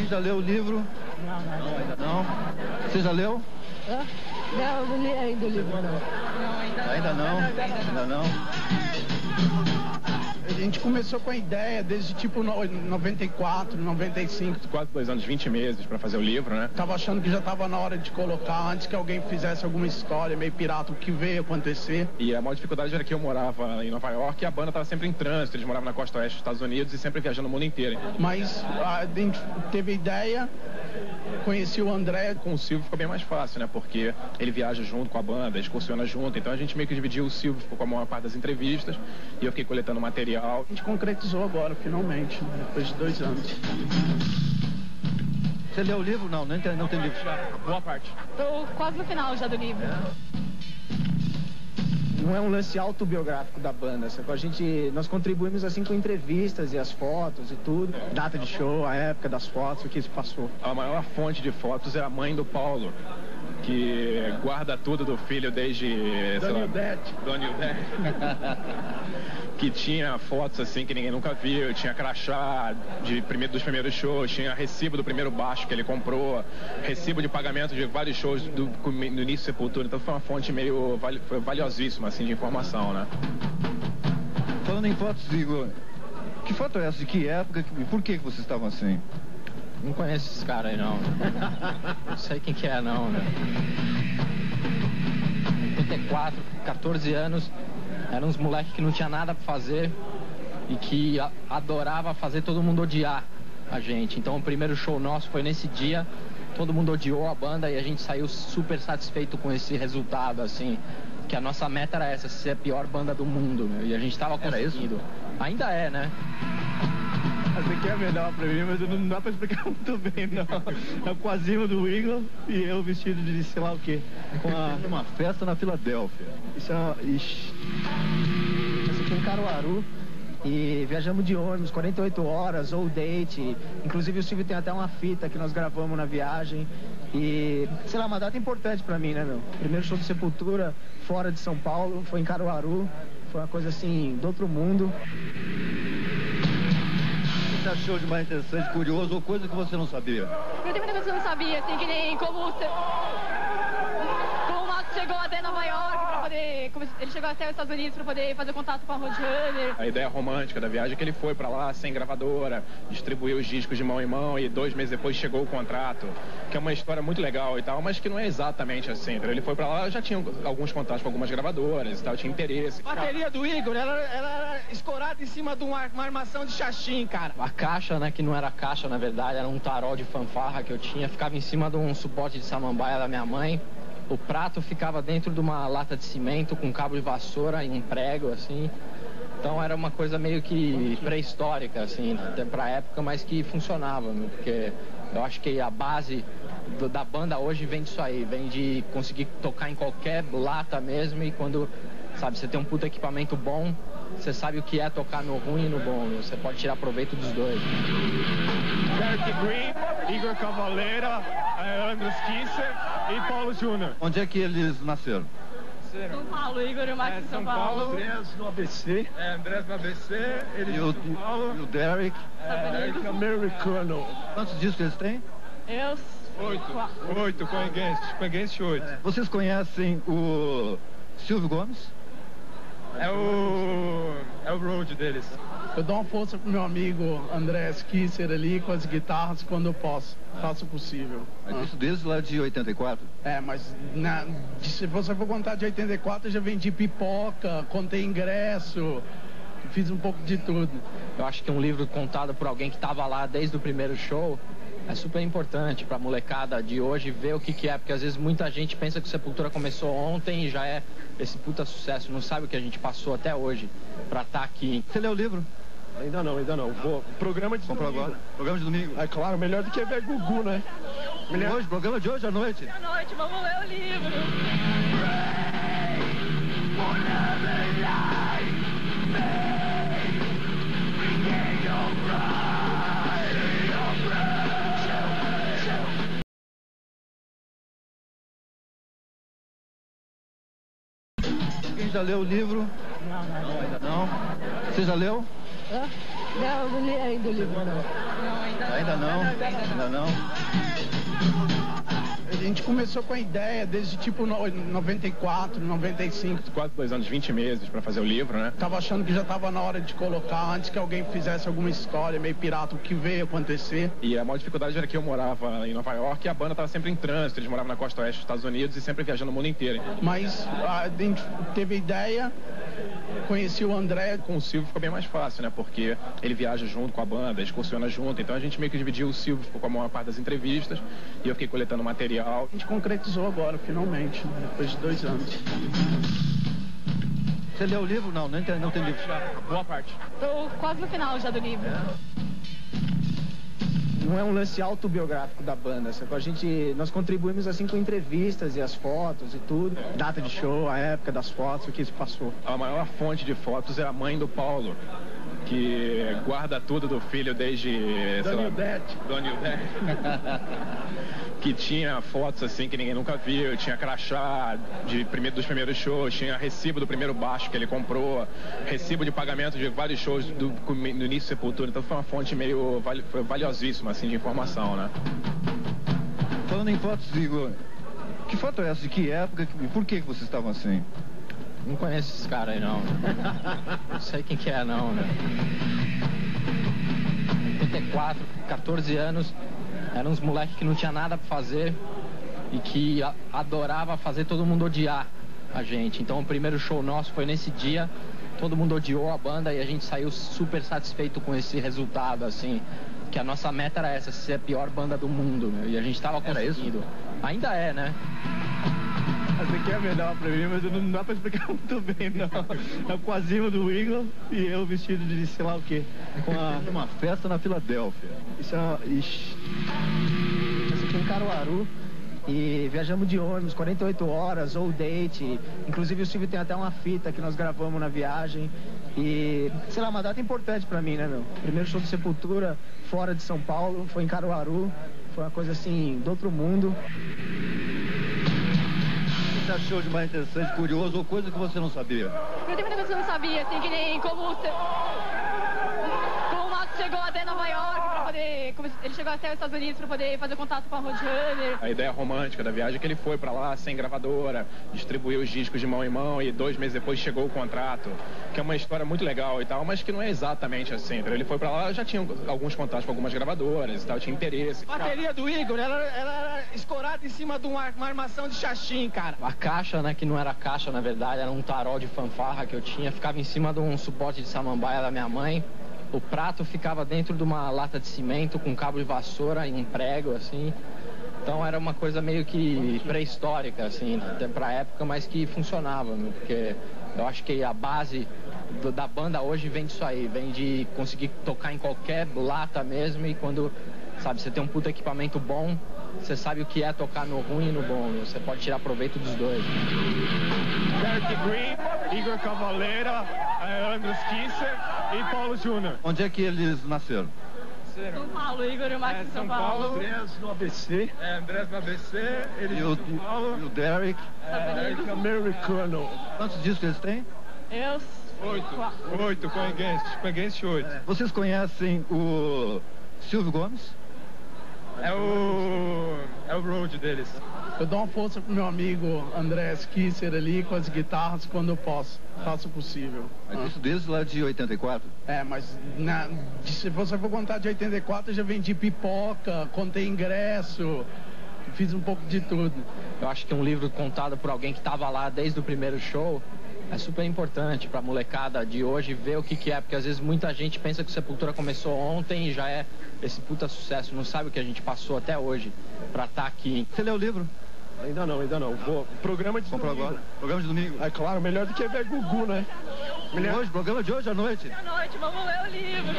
já leu o livro? Não. Ainda não. Você já leu? Hã? Não li ainda o livro, não. Ainda não. A gente começou com a ideia desde tipo 94, 95. Quase 2 anos, 20 meses para fazer o livro, né? Tava achando que já tava na hora de colocar, antes que alguém fizesse alguma história meio pirata, o que veio acontecer. E a maior dificuldade era que eu morava em Nova York e a banda tava sempre em trânsito. Eles moravam na costa oeste dos Estados Unidos e sempre viajando o mundo inteiro. Mas a gente teve a ideia, conheci o André. Com o Silvio ficou bem mais fácil, né? Porque ele viaja junto com a banda, excursiona junto. Então a gente meio que dividiu, o Silvio ficou com a maior parte das entrevistas e eu fiquei coletando material. A gente concretizou agora, finalmente, né? Depois de 2 anos. Você leu o livro? Não tem livro. Boa parte. Tô quase no final já do livro. Não é um lance autobiográfico da banda, sacou? Nós contribuímos assim com entrevistas e as fotos e tudo. Data de show, a época das fotos, o que isso passou. A maior fonte de fotos é a mãe do Paulo, que guarda tudo do filho desde... Dona Ildete. Que tinha fotos assim que ninguém nunca viu, tinha crachá dos primeiros shows, tinha recibo do primeiro baixo que ele comprou, recibo de pagamento de vários shows do início da Sepultura. Então foi uma fonte foi valiosíssima assim de informação, né? Falando em fotos, Igor, que foto é essa? De que época? E por que vocês estavam assim? Não conheço esse cara aí, não. Não sei quem que é, não, né? 84, 14 anos, eram uns moleques que não tinha nada pra fazer e que adorava fazer todo mundo odiar a gente. Então o primeiro show nosso foi nesse dia, todo mundo odiou a banda e a gente saiu super satisfeito com esse resultado, assim. Que a nossa meta era essa, ser a pior banda do mundo, meu, e a gente tava conseguindo. Isso? Ainda é, né? Essa aqui é melhor pra mim, mas não dá pra explicar muito bem, não. É o quasinho do Igor e eu vestido de sei lá o quê. Uma festa na Filadélfia. Isso aqui é em Caruaru. E viajamos de ônibus, 48 horas, ou date. Inclusive o Silvio tem até uma fita que nós gravamos na viagem. E, sei lá, uma data importante pra mim, né, meu? Primeiro show de Sepultura fora de São Paulo, foi em Caruaru. Foi uma coisa assim, do outro mundo. Você achou de mais interessante, curioso ou coisa que você não sabia? Eu tenho muita coisa que eu não sabia, assim, que nem como o Marcos chegou até Nova York pra poder... Ele chegou até os Estados Unidos pra poder fazer contato com a Roadrunner. A ideia romântica da viagem é que ele foi pra lá sem gravadora, distribuiu os discos de mão em mão e 2 meses depois chegou o contrato, que é uma história muito legal e tal, mas que não é exatamente assim. Ele foi pra lá, já tinha alguns contatos com algumas gravadoras e tal, tinha interesse. A bateria do Igor, ela era escorada em cima de uma armação de xaxim, cara. A caixa, né, que não era caixa, na verdade, era um tarol de fanfarra que eu tinha, ficava em cima de um suporte de samambaia da minha mãe. O prato ficava dentro de uma lata de cimento com cabo de vassoura e um prego, assim. Então era uma coisa meio que pré-histórica, assim, até pra época, mas que funcionava, meu, porque eu acho que a base da banda hoje vem disso aí, vem de conseguir tocar em qualquer lata mesmo e quando, sabe, você tem um puto equipamento bom, você sabe o que é tocar no ruim e no bom, você pode tirar proveito dos dois. Derek Green, Igor Cavaleira, Andros Kisser e Paulo Júnior. Onde é que eles nasceram? São Paulo, Igor e o Marcos de São Paulo. Andrés no ABC. Andrés no ABC, ele E o Derek? Americano. Quantos discos eles têm? Eu... 8, com Against 8. Vocês conhecem o Silvio Gomes? É o road deles. Eu dou uma força pro meu amigo André Kisser ali com as guitarras quando eu posso. Faço o possível. Isso desde lá de 84? Mas se você for contar de 84, eu já vendi pipoca, contei ingresso, fiz um pouco de tudo. Eu acho que um livro contado por alguém que estava lá desde o primeiro show é super importante pra molecada de hoje ver o que é, porque às vezes muita gente pensa que o Sepultura começou ontem e já é esse puta sucesso, não sabe o que a gente passou até hoje pra estar aqui. Você leu o livro? Ainda não. Programa de Comprou domingo. agora? Programa de domingo? É claro, melhor do que ver Gugu, né? Hoje, programa de hoje à noite? À noite, vamos ler o livro. Quem já leu o livro? Não. Você já leu? Hã? Não li ainda o livro, não. Ainda Ainda não. A gente começou com a ideia desde tipo 94, 95. Quase 2 anos, 20 meses para fazer o livro, né? Tava achando que já tava na hora de colocar, antes que alguém fizesse alguma história meio pirata, o que veio acontecer. E a maior dificuldade era que eu morava em Nova York e a banda estava sempre em trânsito. Eles moravam na costa oeste dos Estados Unidos e sempre viajando o mundo inteiro. Mas a gente teve a ideia, conheci o André. Com o Silvio ficou bem mais fácil, né? Porque ele viaja junto com a banda, excursiona junto. Então a gente meio que dividiu, o Silvio ficou com a maior parte das entrevistas e eu fiquei coletando material. A gente concretizou agora, finalmente, depois de 2 anos. Você leu o livro? Não tem livro. Boa parte. Tô quase no final já do livro. Não é um lance autobiográfico da banda, só que nós contribuímos assim com entrevistas e as fotos e tudo, data de show, a época das fotos, o que isso passou. A maior fonte de fotos é a mãe do Paulo, que guarda tudo do filho desde... Daniel Det. Que tinha fotos assim que ninguém nunca viu, tinha crachá dos primeiros shows, tinha recibo do primeiro baixo que ele comprou, recibo de pagamento de vários shows no início do Sepultura. Então foi uma fonte meio valiosíssima assim de informação, né? Falando em fotos, Igor, que foto é essa? De que época e por que vocês estavam assim? Não conheço esses caras aí, não. Não sei quem que é, não, né? 84, 14 anos, eram uns moleques que não tinha nada pra fazer e que adorava fazer todo mundo odiar a gente. Então o primeiro show nosso foi nesse dia, todo mundo odiou a banda e a gente saiu super satisfeito com esse resultado, assim. Que a nossa meta era essa, ser a pior banda do mundo, meu, e a gente tava conseguindo. Ainda é, né? Você quer melhor pra mim, mas não dá pra explicar muito bem, não. É com a cima do Eagle e eu vestido de sei lá o quê. Uma festa na Filadélfia. Isso aqui é em Caruaru. E viajamos de ônibus, 48 horas, all date. Inclusive o Silvio tem até uma fita que nós gravamos na viagem. E, sei lá, uma data importante pra mim, né, meu? Primeiro show de Sepultura fora de São Paulo, foi em Caruaru. Foi uma coisa assim, do outro mundo. O que você achou de mais interessante, curioso ou coisa que você não sabia? Eu tenho muita coisa que eu não sabia, assim, que nem como o Max chegou até Nova York pra poder... Ele chegou até os Estados Unidos pra poder fazer contato com a Roadrunner. A ideia romântica da viagem é que ele foi pra lá sem gravadora, distribuiu os discos de mão em mão e 2 meses depois chegou o contrato, que é uma história muito legal e tal, mas que não é exatamente assim. Ele foi pra lá, já tinha alguns contatos com algumas gravadoras e tal, tinha interesse. A bateria do Igor, ela era escorada em cima de uma armação de xaxim, cara. A caixa, né, que não era caixa, na verdade, era um tarol de fanfarra que eu tinha, ficava em cima de um suporte de samambaia da minha mãe. O prato ficava dentro de uma lata de cimento com cabo de vassoura e um prego, assim. Então era uma coisa meio que pré-histórica, assim, até pra época, mas que funcionava, meu, porque eu acho que a base da banda hoje vem disso aí, vem de conseguir tocar em qualquer lata mesmo e quando, sabe, você tem um puto equipamento bom, você sabe o que é tocar no ruim e no bom, meu, você pode tirar proveito dos dois. Derek Green, Igor Cavaleira, Andros Kisser e Paulo Júnior. Onde é que eles nasceram? São Paulo, Igor e o Max de São Paulo. Andrés no ABC. Andrés no ABC, ele E o Derek? Derek americano. Quantos discos eles têm? Eu... 8 com Against 8. Vocês conhecem o Silvio Gomes? É o road deles. Eu dou uma força pro meu amigo André Kisser ali com as guitarras quando eu posso. Faço o possível. Mas isso desde lá de 84? Mas se você for contar de 84, eu já vendi pipoca, contei ingresso, fiz um pouco de tudo. Eu acho que um livro contado por alguém que estava lá desde o primeiro show é super importante pra molecada de hoje ver o que é, porque às vezes muita gente pensa que o Sepultura começou ontem e já é esse puta sucesso, não sabe o que a gente passou até hoje pra estar aqui. Você leu o livro? Ainda não. Programa de Comprou domingo. agora? Programa de domingo? É claro, melhor do que ver Gugu, né? Hoje, programa de hoje à noite? Boa noite, vamos ler o livro.